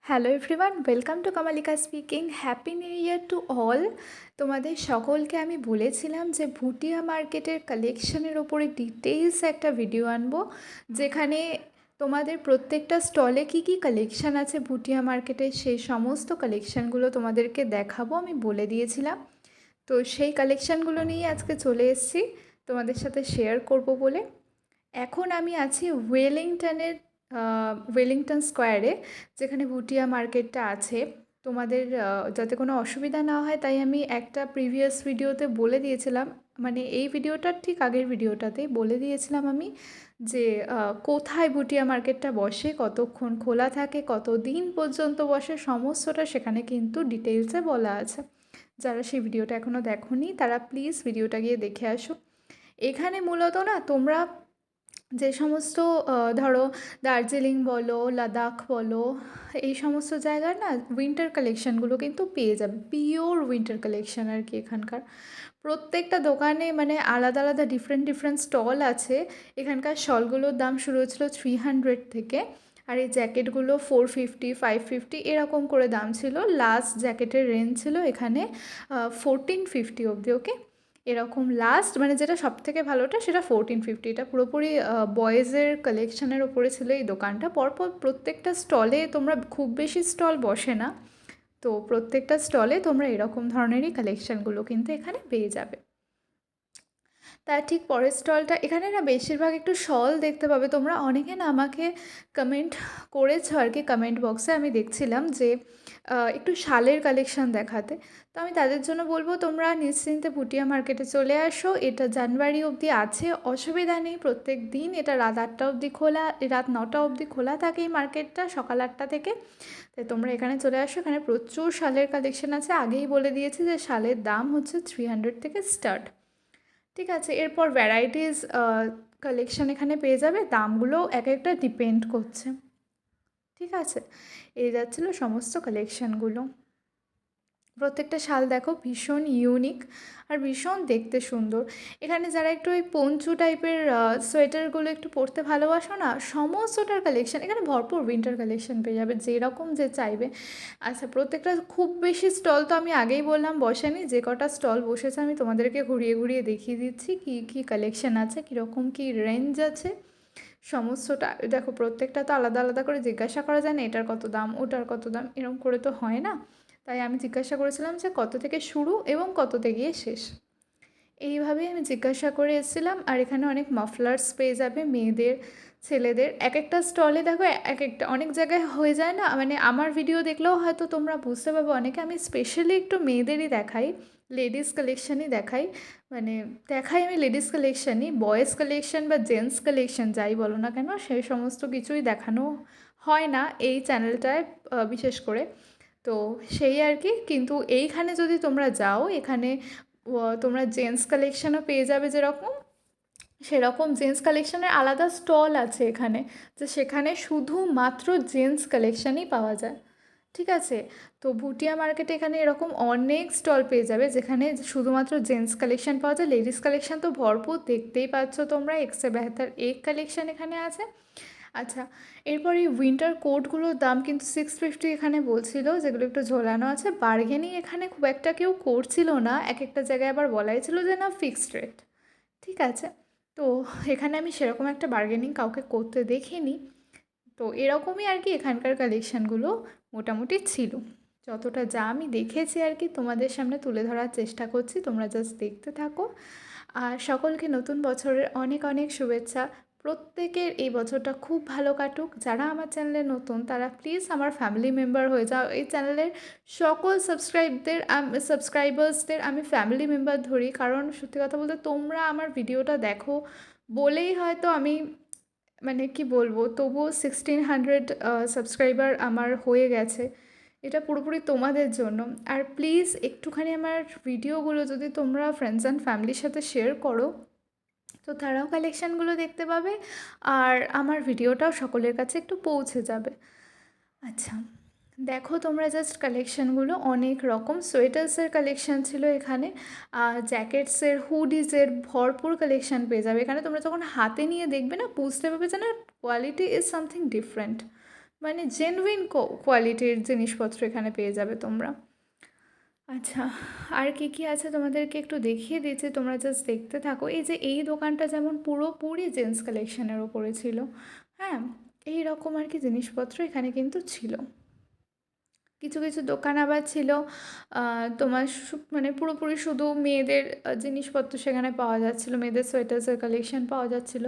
Hello everyone, welcome to Kamalika speaking. Happy new year to all. তোমাদের সকলকে আমি বলেছিলাম যে ভুটিয়া মার্কেটের কালেকশনের ওপরে ডিটেলস একটা ভিডিও আনবো, যেখানে তোমাদের প্রত্যেকটা স্টলে কী কী কালেকশান আছে ভুটিয়া মার্কেটে সেই সমস্ত কালেকশানগুলো তোমাদেরকে দেখাবো, আমি বলে দিয়েছিলাম। তো সেই কালেকশানগুলো নিয়ে আজকে চলে এসেছি তোমাদের সাথে শেয়ার করব বলে। এখন আমি আছি ওয়েলিংটন স্কোয়ারে, যেখানে ভুটিয়া মার্কেটটা আছে। তোমাদের যাতে কোনো অসুবিধা না হয় তাই আমি একটা প্রিভিয়াস ভিডিওতে বলে দিয়েছিলাম, মানে এই ভিডিওটার ঠিক আগের ভিডিওটাতেই বলে দিয়েছিলাম আমি যে কোথায় ভুটিয়া মার্কেটটা বসে, কতক্ষণ খোলা থাকে, কত দিন পর্যন্ত বসে, সমস্তটা সেখানে কিন্তু ডিটেলসে বলা আছে। যারা সেই ভিডিওটা এখনও দেখোনি তারা প্লিজ ভিডিওটা গিয়ে দেখে আসো। এখানে মূলত না তোমরা যে সমস্ত ধরো দার্জিলিং বলো, লাদাখ বলো, এই সমস্ত জায়গার না উইন্টার কালেকশানগুলো কিন্তু পেয়ে যাবে। পিওর উইন্টার কালেকশান আর কি। এখানকার প্রত্যেকটা দোকানে মানে আলাদা আলাদা ডিফারেন্ট স্টল আছে। এখানকার শলগুলোর দাম শুরু হচ্ছিলো 300 থেকে, আর এই জ্যাকেটগুলো 450, 550 এরকম করে দাম ছিল। লাস্ট জ্যাকেটের রেঞ্জ ছিল এখানে 1450 অবধি। ওকে, এরকম লাস্ট মানে যেটা সবথেকে ভালোটা সেটা 1450। এটা পুরোপুরি বয়েজের কালেকশানের ওপরে ছিল এই দোকানটা। পরপর প্রত্যেকটা স্টলে তোমরা, খুব বেশি স্টল বসে না, তো প্রত্যেকটা স্টলে তোমরা এরকম ধরনেরই কালেকশানগুলো কিন্তু এখানে পেয়ে যাবে। তার ঠিক পরের স্টলটা, এখানে না বেশিরভাগ একটু শল দেখতে পাবে তোমরা। অনেকে না আমাকে কমেন্ট করেছো আর কি, কমেন্ট বক্সে আমি দেখছিলাম যে একটু শালের কালেকশান দেখাতে। তো আমি তাদের জন্য বলবো তোমরা নিশ্চিন্তে ভুটিয়া মার্কেটে চলে আসো। এটা জানুয়ারি অবধি আছে, অসুবিধা নেই। প্রত্যেক দিন এটা রাত 8টা অবধি খোলা, রাত 9টা অবধি খোলা থাকে এই মার্কেটটা, সকাল 8টা থেকে। তাই তোমরা এখানে চলে আসো। এখানে প্রচুর শালের কালেকশান আছে। আগেই বলে দিয়েছি যে শালের দাম হচ্ছে 300 থেকে স্টার্ট। ঠিক আছে, এরপর ভ্যারাইটিস কালেকশান এখানে পেয়ে যাবে। দামগুলো এক একটা ডিপেন্ড করছে। ঠিক আছে, এই যাচ্ছিলো সমস্ত কালেকশানগুলো। প্রত্যেকটা শাল দেখো ভীষণ ইউনিক আর ভীষণ দেখতে সুন্দর। এখানে যারা একটু ওই পঞ্চু টাইপের সোয়েটারগুলো একটু পরতে ভালোবাসো না, সমস্তটার কালেকশান এখানে ভরপুর উইন্টার কালেকশান পেয়ে যাবে, যেরকম যে চাইবে। আচ্ছা, প্রত্যেকটা খুব বেশি স্টল তো আমি আগেই বললাম বসেনি। যে কটা স্টল বসেছে আমি তোমাদেরকে ঘুরিয়ে ঘুরিয়ে দেখিয়ে দিচ্ছি কী কী কালেকশান আছে, কীরকম কী রেঞ্জ আছে সমস্তটা। দেখো প্রত্যেকটা তো আলাদা আলাদা করে জিজ্ঞাসা করা যায় না, এটার কত দাম ওটার কত দাম, এরকম করে তো হয় না। তাই আমি জিজ্ঞাসা করেছিলাম যে কত থেকে শুরু এবং কততে গিয়ে শেষ, এইভাবেই আমি জিজ্ঞাসা করে এসেছিলাম। আর এখানে অনেক মাফলার্স পেয়ে যাবে, মেয়েদের, ছেলেদের। এক একটা স্টলে দেখো এক একটা, অনেক জায়গায় হয়ে যায় না, মানে আমার ভিডিও দেখলেও হয়তো তোমরা বুঝতে পারবে অনেকে আমি স্পেশালি একটু মেয়েদেরই দেখাই, লেডিস কালেকশানই দেখাই। মানে দেখাই আমি লেডিস কালেকশানই, বয়েজ কালেকশান বা জেন্টস কালেকশান যাই বলো না কেন সেই সমস্ত কিছুই দেখানো হয় না এই চ্যানেলটায় বিশেষ করে। তো সেই আর কি। কিন্তু এইখানে যদি তোমরা যাও, এখানে তোমরা জেন্টস কালেকশানও পেয়ে যাবে যেরকম, সেরকম জেন্টস কালেকশানের আলাদা স্টল আছে এখানে, যে সেখানে শুধুমাত্র জেন্টস কালেকশানই পাওয়া যায়। ঠিক আছে, তো ভুটিয়া মার্কেটে এখানে এরকম অনেক স্টল পেয়ে যাবে যেখানে শুধুমাত্র জেন্টস কালেকশান পাওয়া যায়। লেডিস কালেকশান তো ভরপুর, দেখতেই পাচ্ছ তোমরা। একশো বেহতার এক কালেকশান এখানে আছে। আচ্ছা, এরপর এই উইন্টার কোটগুলোর দাম কিন্তু 650 এখানে বলছিল, যেগুলো একটু ঝোলানো আছে। বার্গেনিং এখানে খুব একটা কেউ করছিল না, এক একটা জায়গায় আবার বলাই ছিল যে না ফিক্সড রেট। ঠিক আছে, তো এখানে আমি সেরকম একটা বার্গেনিং কাউকে করতে দেখিনি। তো এরকমই আর কি এখানকার কালেকশানগুলো মোটামুটি ছিল। যতটা যা আমি দেখেছি আর কি তোমাদের সামনে তুলে ধরার চেষ্টা করছি, তোমরা জাস্ট দেখতে থাকো। আর সকলকে নতুন বছরের অনেক অনেক শুভেচ্ছা। প্রত্যেকের এই বছরটা খুব ভালো কাটুক। যারা আমার চ্যানেলে নতুন তারা প্লিজ আমার ফ্যামিলি মেম্বার হয়ে যাও। এই চ্যানেলের সকল সাবস্ক্রাইবার্সদের আমি ফ্যামিলি মেম্বার ধরি, কারণ সত্যি কথা বলতে তোমরা আমার ভিডিওটা দেখো বলেই হয়তো আমি, মানে কি বলবো, তবুও 1600 সাবস্ক্রাইবার আমার হয়ে গেছে। এটা পুরোপুরি তোমাদের জন্য। আর প্লিজ একটুখানি আমার ভিডিওগুলো যদি তোমরা ফ্রেন্ডস অ্যান্ড ফ্যামিলির সাথে শেয়ার করো, তো তারাও কালেকশানগুলো দেখতে পাবে আর আমার ভিডিওটাও সকলের কাছে একটু পৌঁছে যাবে। আচ্ছা, দেখো তোমরা জাস্ট কালেকশানগুলো, অনেক রকম সোয়েটার্সের কালেকশান ছিল এখানে, জ্যাকেটসের, হুডিজের ভরপুর কালেকশান পেয়ে যাবে এখানে। তোমরা যখন হাতে নিয়ে দেখবে না বুঝতে পারবে যে না কোয়ালিটি ইজ সামথিং ডিফারেন্ট। মানে জেনুইন কোয়ালিটির জিনিসপত্র এখানে পেয়ে যাবে তোমরা। আচ্ছা, আর কি কি আছে তোমাদেরকে একটু দেখিয়ে দিচ্ছি, তোমরা জাস্ট দেখতে থাকো। এই যে এই দোকানটা যেমন পুরোপুরি জেন্টস কালেকশনের ওপরে ছিল, হ্যাঁ, এই রকম আর কি জিনিসপত্র এখানে কিন্তু ছিল। কিছু কিছু দোকান আবার ছিল তোমার মানে পুরোপুরি শুধু মেয়েদের জিনিসপত্র সেখানে পাওয়া যাচ্ছিল, মেয়েদের সোয়েটার্সের কালেকশন পাওয়া যাচ্ছিল।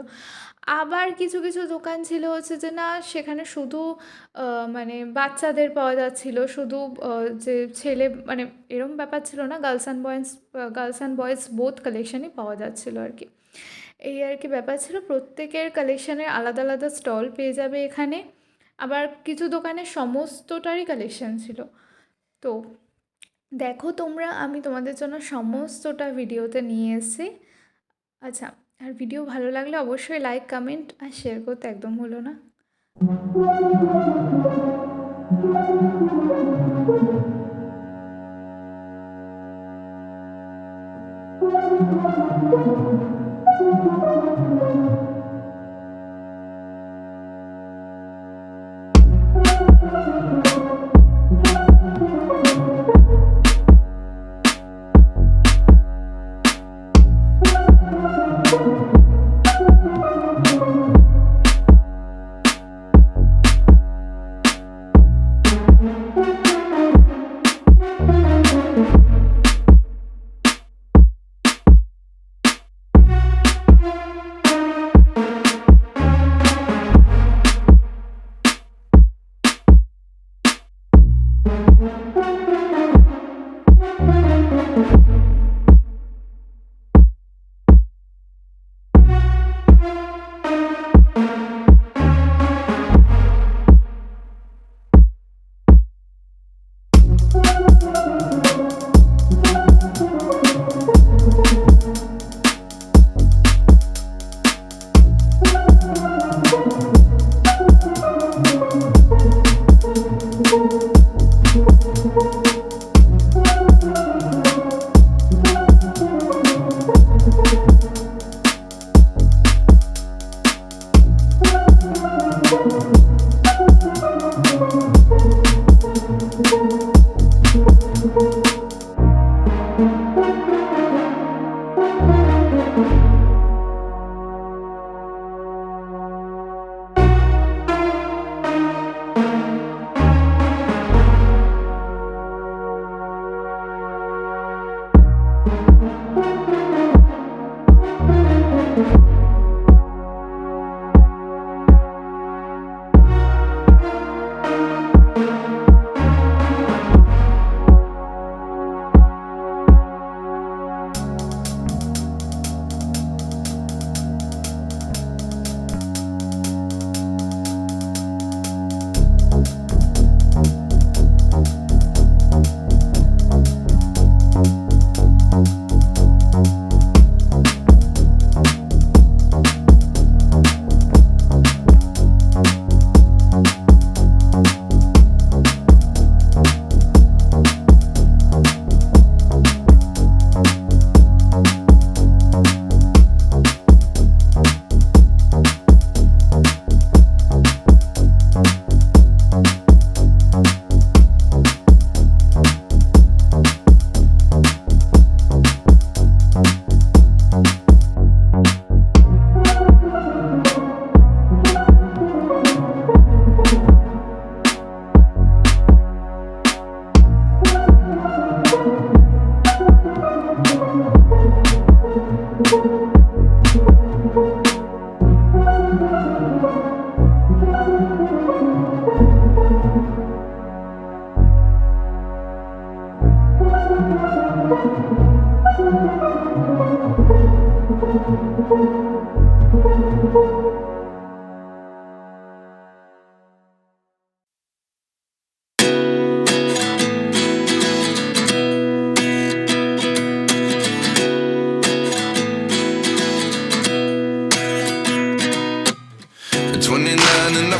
আবার কিছু কিছু দোকান ছিল হচ্ছে যে না, সেখানে শুধু মানে বাচ্চাদের পাওয়া যাচ্ছিল, শুধু যে ছেলে মানে এরম ব্যাপার ছিল না, গার্লস অ্যান্ড বয়েজ বোথ কালেকশানই পাওয়া যাচ্ছিল আর কি। এই আর কি ব্যাপার ছিল, প্রত্যেকের কালেকশানের আলাদা আলাদা স্টল পেয়ে যাবে এখানে। আবার কিছু দোকানে সমস্তটারই কালেকশান ছিল। তো দেখো তোমরা, আমি তোমাদের জন্য সমস্তটা ভিডিওতে নিয়ে এসেছি। আচ্ছা, আর ভিডিও ভালো লাগলে অবশ্যই লাইক, কমেন্ট আর শেয়ার করতে একদম ভুলো না।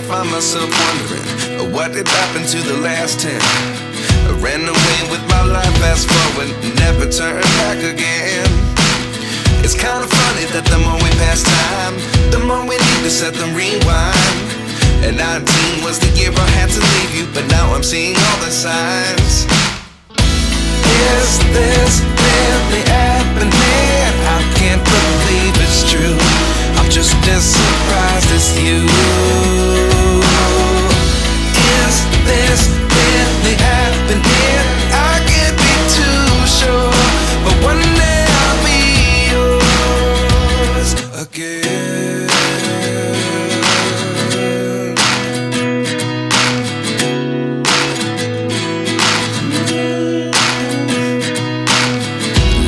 find myself wondering what did happen to the last 10. I ran away with my life, fast forward, never turn back again. It's kind of funny that the more we pass time, the more we need to set them rewind. And 19 was the year I had to leave you, but now I'm seeing all the signs. Is this really happening? I can't believe it's true. I'm just as surprised as you. Is this really happening? I can't be too sure, but one day I'll be yours again.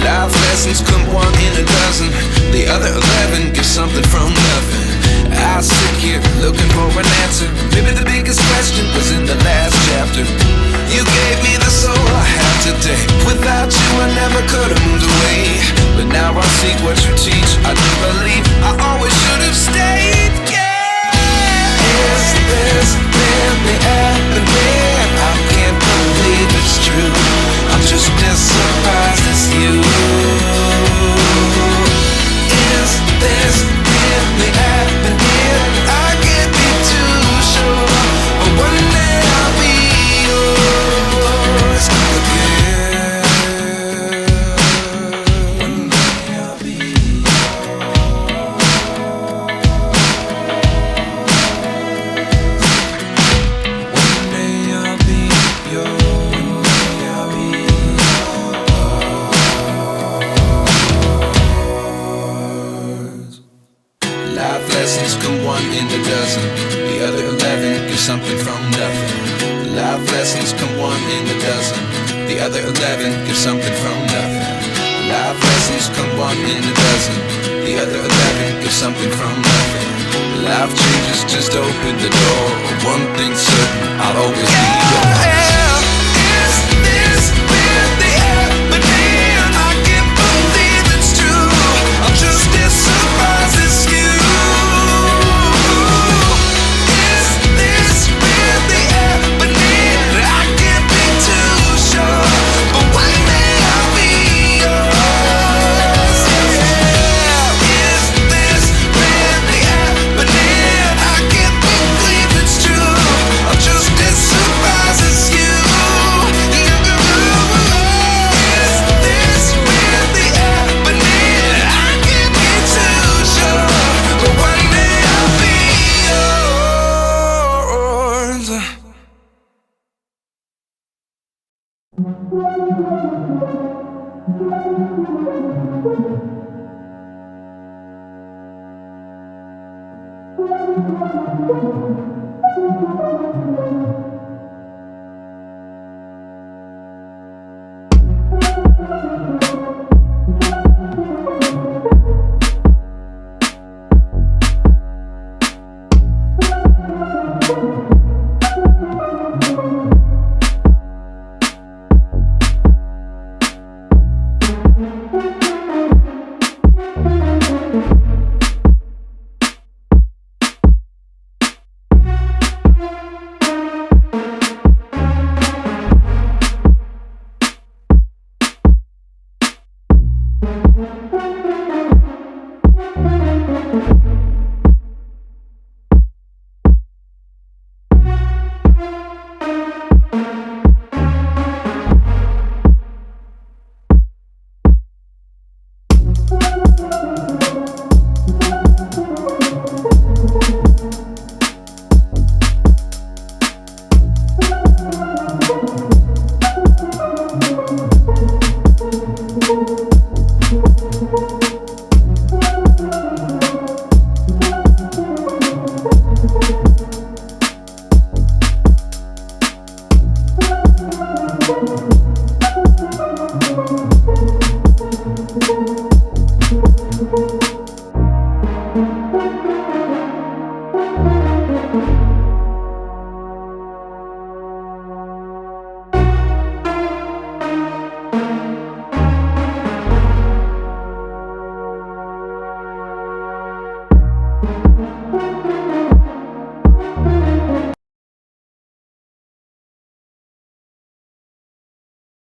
Life lessons come one in a dozen. The other 11 get something from nothing. I sit here looking for an answer. Maybe the biggest question was in the last chapter. You gave me the soul I have today. Without you I never could have moved away. But now I see what you teach. I do believe I always should have stayed. Yeah. Is this really happening? I can't believe it's true. I'm just as surprised as you. Is this really happening? I can't be too sure, but one day I'll be yours again. One day I'll be One day I'll be yours. One day I'll be yours. Life lessons come one in a dozen. The other 11 get something from nothing. Life lessons come one in a dozen. The other 11 get something from nothing. Life lessons come one in a dozen. The other 11 get something from nothing. Life changes just open the door. One thing's certain, I'll always be yours. Is this really happening? I can't believe it's true. I'm just as surprised as you. Is this really happening? I can't be too sure, but one day I'll be yours. Yeah. Is this really happening? I can't believe it's true. I'm just as surprised as you. Is this really happening? I can't be too sure, but one day I'll be yours.